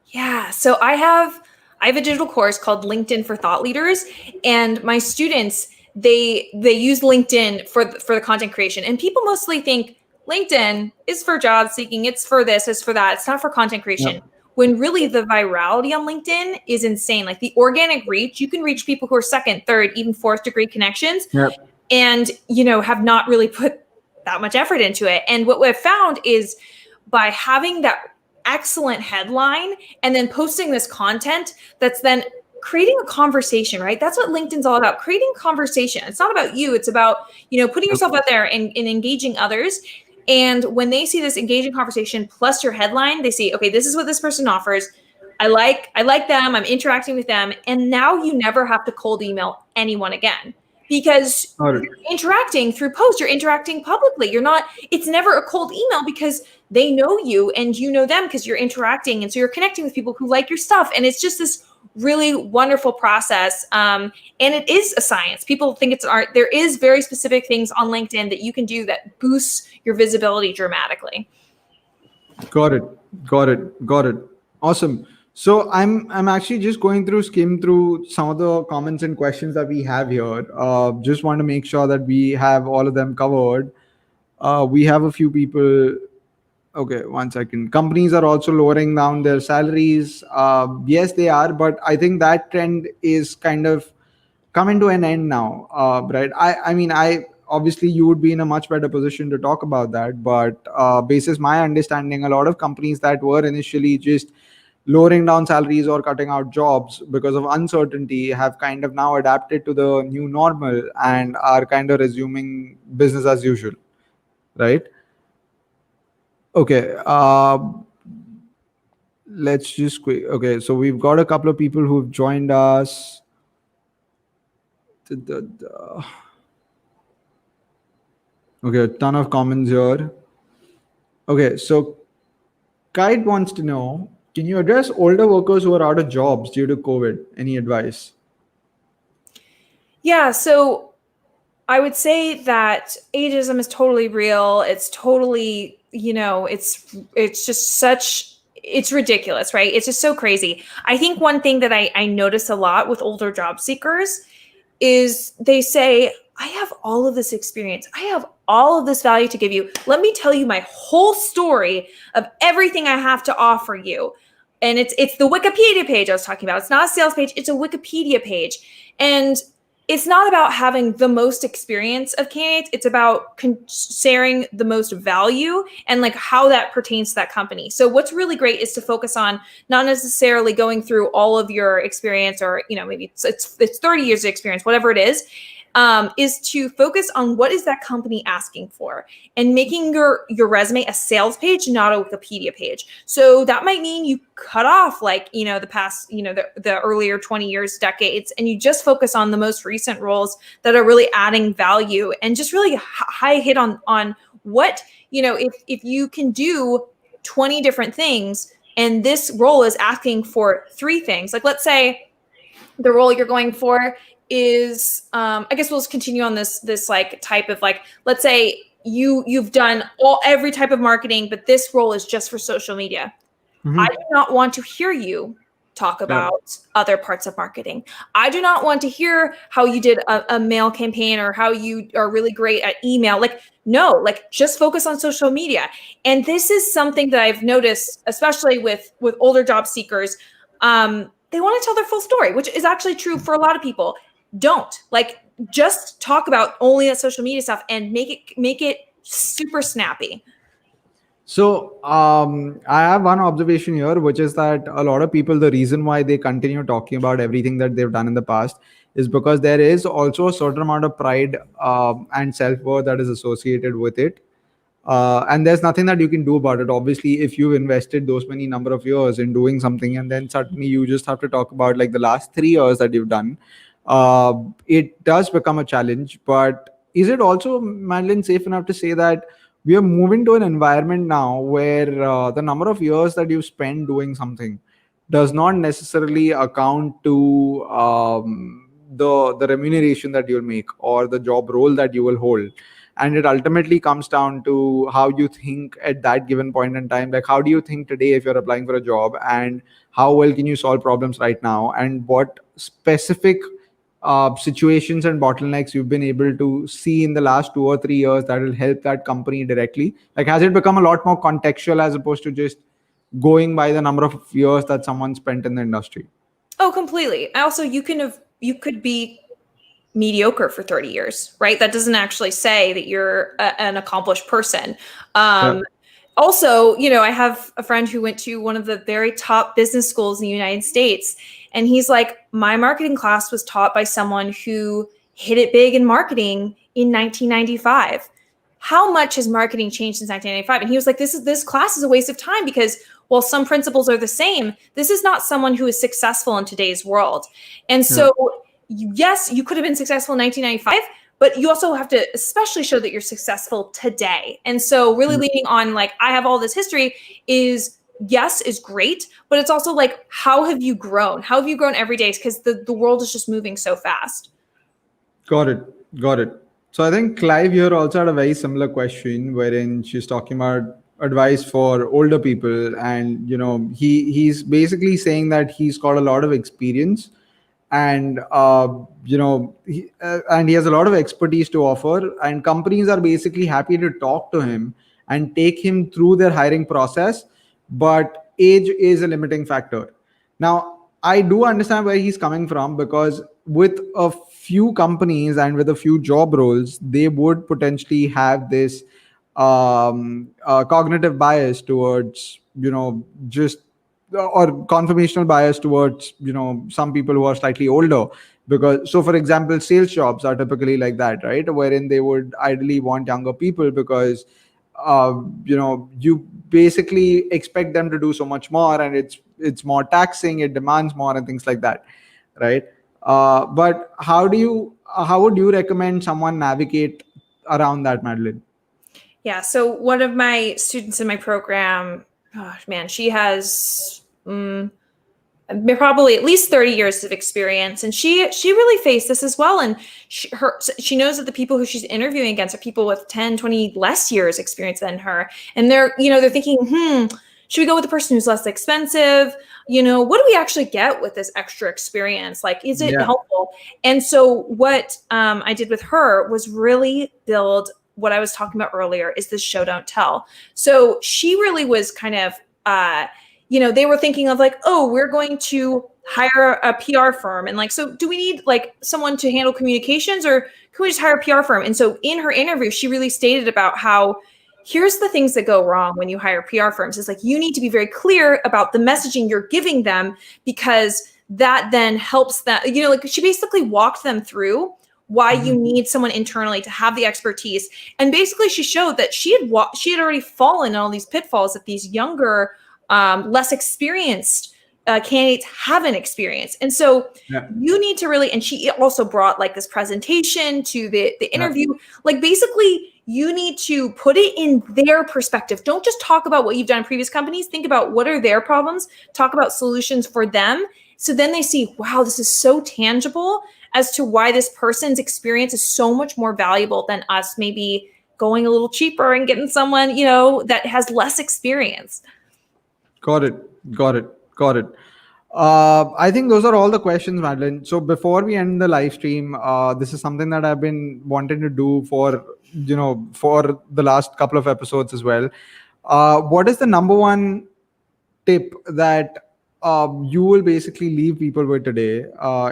Yeah. So I have a digital course called LinkedIn for Thought Leaders, and my students, they use LinkedIn for the content creation. And people mostly think LinkedIn is for job seeking, it's for this, it's for that. It's not for content creation. Yeah, When really the virality on LinkedIn is insane. Like the organic reach, you can reach people who are second, third, even fourth degree connections, yeah, and have not really put that much effort into it. And what we've found is by having that excellent headline and then posting this content that's then creating a conversation, right? That's what LinkedIn's all about, creating conversation. It's not about you. It's about, putting yourself out there and engaging others. And when they see this engaging conversation plus your headline, they see, okay, this is what this person offers. I like them. I'm interacting with them. And now you never have to cold email anyone again, because you're interacting through posts, you're interacting publicly. It's never a cold email, because they know you and you know them because you're interacting. And so you're connecting with people who like your stuff. And it's just this really wonderful process. And it is a science. People think it's an art. There is very specific things on LinkedIn that you can do that boosts your visibility dramatically. Got it. Awesome. So I'm actually just skim through some of the comments and questions that we have here. Just want to make sure that we have all of them covered. We have a few people. Okay, 1 second. Companies are also lowering down their salaries. Yes, they are, but I think that trend is kind of coming to an end now, right? I mean, obviously you would be in a much better position to talk about that, but basis my understanding, a lot of companies that were initially just lowering down salaries or cutting out jobs because of uncertainty have kind of now adapted to the new normal and are kind of resuming business as usual, right? Okay, let's just quick. Okay, so we've got a couple of people who've joined us. Okay, a ton of comments here. Okay, so Kite wants to know, can you address older workers who are out of jobs due to COVID? Any advice? Yeah, so I would say that ageism is totally real. It's totally, it's just it's ridiculous, right? It's just so crazy. I think one thing that I notice a lot with older job seekers is they say, I have all of this experience. I have all of this value to give you. Let me tell you my whole story of everything I have to offer you. And it's the Wikipedia page I was talking about. It's not a sales page. It's a Wikipedia page. And it's not about having the most experience of candidates. It's about sharing the most value and like how that pertains to that company. So what's really great is to focus on not necessarily going through all of your experience, or maybe it's 30 years of experience, whatever it is to focus on what is that company asking for, and making your resume a sales page, not a Wikipedia page. So that might mean you cut off the past, the earlier 20 years, decades, and you just focus on the most recent roles that are really adding value, and just really high hit on what, if you can do 20 different things and this role is asking for 3 things, like let's say the role you're going for is I guess we'll just continue on this like type of, like, let's say you've done every type of marketing, but this role is just for social media. Mm-hmm. I do not want to hear you talk about other parts of marketing. I do not want to hear how you did a mail campaign or how you are really great at email. Just focus on social media. And this is something that I've noticed, especially with older job seekers. They want to tell their full story, which is actually true for a lot of people. Don't just talk about only that social media stuff and make it super snappy. So I have one observation here, which is that a lot of people, the reason why they continue talking about everything that they've done in the past is because there is also a certain amount of pride and self-worth that is associated with it. And there's nothing that you can do about it. Obviously, if you've invested those many number of years in doing something, and then suddenly you just have to talk about like the last 3 years that you've done, it does become a challenge. But is it also, Madeline, safe enough to say that we are moving to an environment now where the number of years that you spend doing something does not necessarily account to the remuneration that you'll make or the job role that you will hold? And it ultimately comes down to how you think at that given point in time. Like, how do you think today if you're applying for a job, and how well can you solve problems right now, and what specific situations and bottlenecks you've been able to see in the last 2 or 3 years that will help that company directly? Like, has it become a lot more contextual as opposed to just going by the number of years that someone spent in the industry? Oh, completely. Also, you could be mediocre for 30 years, right? That doesn't actually say that you're an accomplished person. Also, I have a friend who went to one of the very top business schools in the United States. And he's like, my marketing class was taught by someone who hit it big in marketing in 1995. How much has marketing changed since 1995? And he was like, this class is a waste of time because while some principles are the same, this is not someone who is successful in today's world. And so, yes, you could have been successful in 1995, but you also have to especially show that you're successful today. And so really leaning on like, I have all this history is great, but it's also like, how have you grown? How have you grown every day? Because the world is just moving so fast. Got it. Got it. So I think Clive here also had a very similar question wherein she's talking about advice for older people. And, he's basically saying that he's got a lot of experience and, and he has a lot of expertise to offer, and companies are basically happy to talk to him and take him through their hiring process, but age is a limiting factor. Now, I do understand where he's coming from, because with a few companies and with a few job roles, they would potentially have this cognitive bias towards, just or confirmational bias towards, some people who are slightly older. Because, so for example, sales jobs are typically like that, right? Wherein they would ideally want younger people because you basically expect them to do so much more, and it's more taxing, it demands more and things like that, right? But how would you recommend someone navigate around that, Madeline? Yeah, so one of my students in my program, gosh, man, she has probably at least 30 years of experience, and she really faced this as well. And she knows that the people who she's interviewing against are people with 10, 20 less years experience than her, and they're thinking, should we go with the person who's less expensive? What do we actually get with this extra experience? Like, is it helpful? And so what I did with her was really build what I was talking about earlier, is this show don't tell. So she really was kind of they were thinking of like, oh, we're going to hire a PR firm. And like, so do we need like someone to handle communications, or can we just hire a PR firm? And so in her interview, she really stated about how here's the things that go wrong when you hire PR firms. It's like, you need to be very clear about the messaging you're giving them, because that then helps that, like she basically walked them through why you need someone internally to have the expertise. And basically she showed that she had already fallen in all these pitfalls that these younger, less experienced candidates haven't experienced. And so you need to really, and she also brought like this presentation to the interview, like basically you need to put it in their perspective. Don't just talk about what you've done in previous companies. Think about what are their problems, talk about solutions for them. So then they see, wow, this is so tangible as to why this person's experience is so much more valuable than us maybe going a little cheaper and getting someone, that has less experience. Got it. I think those are all the questions, Madeline. So before we end the live stream, this is something that I've been wanting to do for the last couple of episodes as well. What is the number one tip that you will basically leave people with today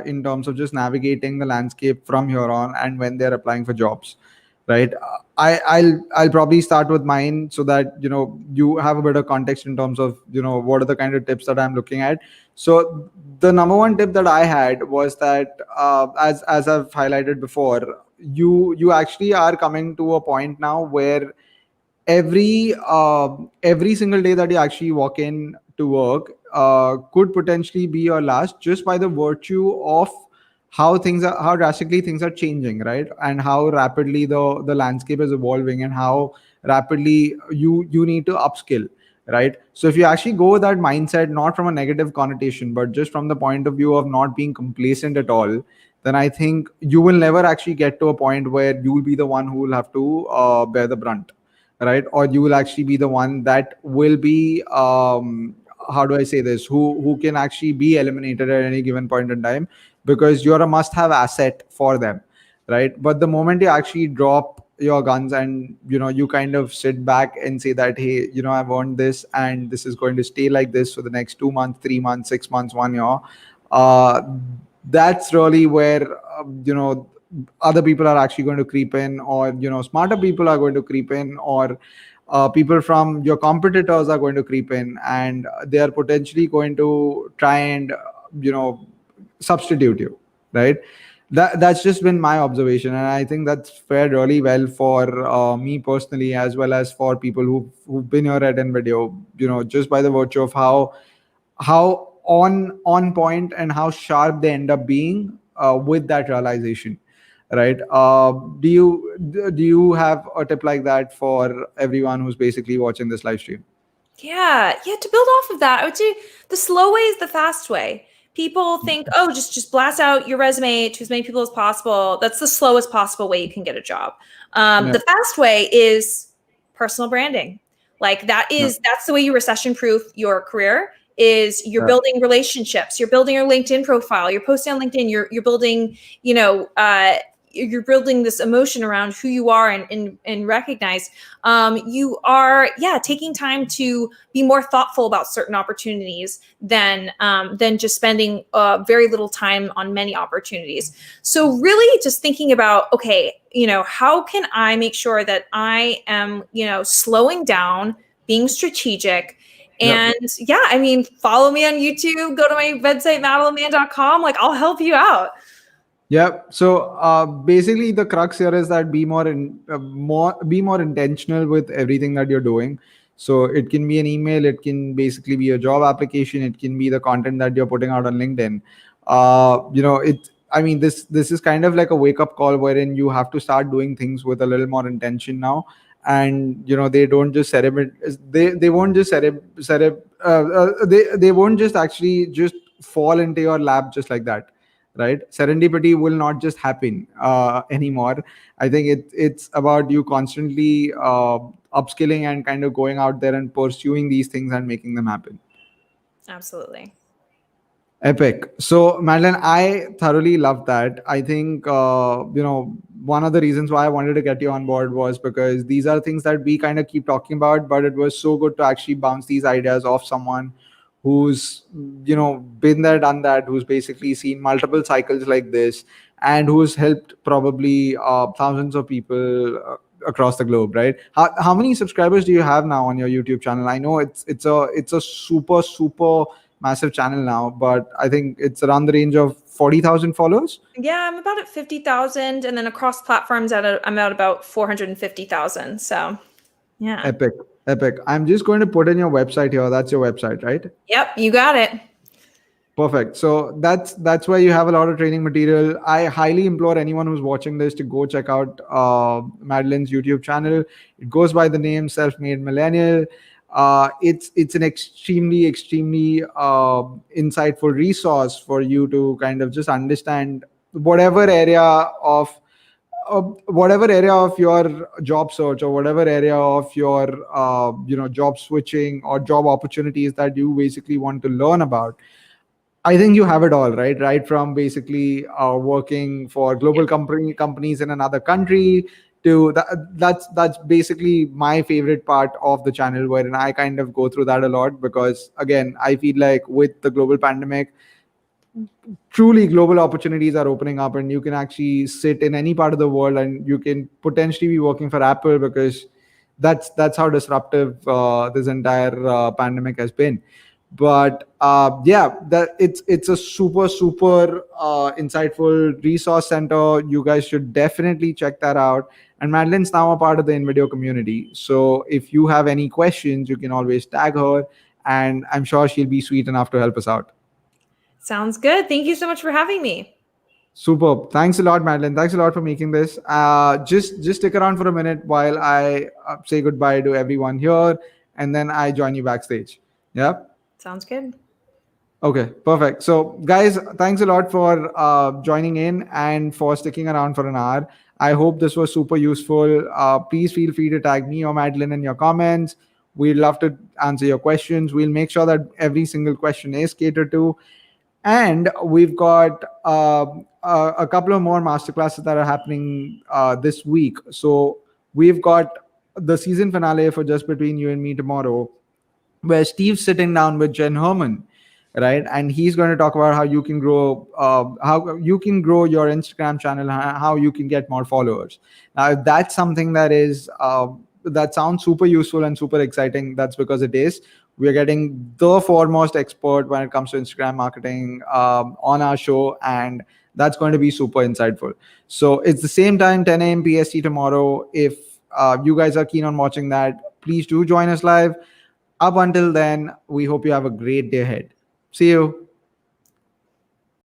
in terms of just navigating the landscape from here on and when they're applying for jobs, right? I'll probably start with mine so that you have a bit of context in terms of what are the kind of tips that I'm looking at. So the number one tip that I had was that as I've highlighted before, you actually are coming to a point now where every single day that you actually walk in to work could potentially be your last, just by the virtue of how drastically things are changing, right? And how rapidly the landscape is evolving, and how rapidly you need to upskill, right? So if you actually go with that mindset, not from a negative connotation, but just from the point of view of not being complacent at all, then I think you will never actually get to a point where you will be the one who will have to bear the brunt, right? Or you will actually be the one that will be how do I say this, who can actually be eliminated at any given point in time, because you're a must-have asset for them, right? But the moment you actually drop your guns and you kind of sit back and say that, hey, I've earned this and this is going to stay like this for the next 2 months, 3 months, 6 months, 1 year, that's really where other people are actually going to creep in, or smarter people are going to creep in, or people from your competitors are going to creep in, and they are potentially going to try and substitute you, right? That's just been my observation, and I think that's fared really well for me personally, as well as for people who've been here at NVIDIA, just by the virtue of how on point and how sharp they end up being with that realization, right? Do you have a tip like that for everyone who's basically watching this live stream? Yeah. To build off of that, I would say the slow way is the fast way. People think, oh, just blast out your resume to as many people as possible. That's the slowest possible way you can get a job. Yeah. The fast way is personal branding. Like that's the way you recession proof your career. Is you're building relationships, you're building your LinkedIn profile, you're posting on LinkedIn, you're building, you're building this emotion around who you are and recognize you are taking time to be more thoughtful about certain opportunities than just spending very little time on many opportunities. So really just thinking about, okay, how can I make sure that I am slowing down, being strategic. And follow me on YouTube, go to my website, madelinemann.com. Like, I'll help you out. Yeah. So basically, the crux here is that be more intentional with everything that you're doing. So it can be an email, it can basically be a job application, it can be the content that you're putting out on LinkedIn. This is kind of like a wake up call wherein you have to start doing things with a little more intention now. And they don't just they won't just they won't just actually just fall into your lap just like that, right? Serendipity will not just happen anymore. I think it's about you constantly upskilling and kind of going out there and pursuing these things and making them happen. Absolutely. Epic. So, Madeline, I thoroughly love that. I think, one of the reasons why I wanted to get you on board was because these are things that we kind of keep talking about, but it was so good to actually bounce these ideas off someone who's, been there, done that, who's basically seen multiple cycles like this, and who's helped probably thousands of people across the globe, right? How many subscribers do you have now on your YouTube channel? I know it's a super massive channel now, but I think it's around the range of 40,000 followers. Yeah, I'm about at 50,000, and then across platforms I'm at about 450,000. So, yeah. Epic. I'm just going to put in your website here. That's your website, right? Yep, you got it. Perfect. So that's where you have a lot of training material. I highly implore anyone who's watching this to go check out Madeline's YouTube channel. It goes by the name Self Made Millenial. It's an extremely insightful resource for you to kind of just understand whatever area of your job search, or whatever area of your job switching or job opportunities that you basically want to learn about. I think you have it all, right? Right from basically working for global companies in another country to that's basically my favorite part of the channel, wherein I kind of go through that a lot, because again, I feel like with the global pandemic, truly global opportunities are opening up, and you can actually sit in any part of the world and you can potentially be working for Apple, because that's how disruptive this entire pandemic has been. But that it's a super insightful resource center. You guys should definitely check that out. And Madeline's now a part of the InVideo community, so if you have any questions, you can always tag her, and I'm sure she'll be sweet enough to help us out. Sounds good. Thank you so much for having me. Superb. Thanks a lot, Madeline. Thanks a lot for making this. Just stick around for a minute while I say goodbye to everyone here, and then I join you backstage. Yeah. Sounds good. Okay, perfect. So, guys, thanks a lot for joining in and for sticking around for an hour. I hope this was super useful. Please feel free to tag me or Madeline in your comments. We'd love to answer your questions. We'll make sure that every single question is catered to. And we've got a couple of more masterclasses that are happening this week. So we've got the season finale for Just Between You and Me tomorrow, where Steve's sitting down with Jen Herman, right? And he's going to talk about how you can grow your Instagram channel, how you can get more followers. Now, if that's something that is that sounds super useful and super exciting, that's because it is. We're getting the foremost expert when it comes to Instagram marketing on our show, and that's going to be super insightful. So it's the same time, 10 a.m. PST tomorrow. If you guys are keen on watching that, please do join us live. Up until then, we hope you have a great day ahead. See you.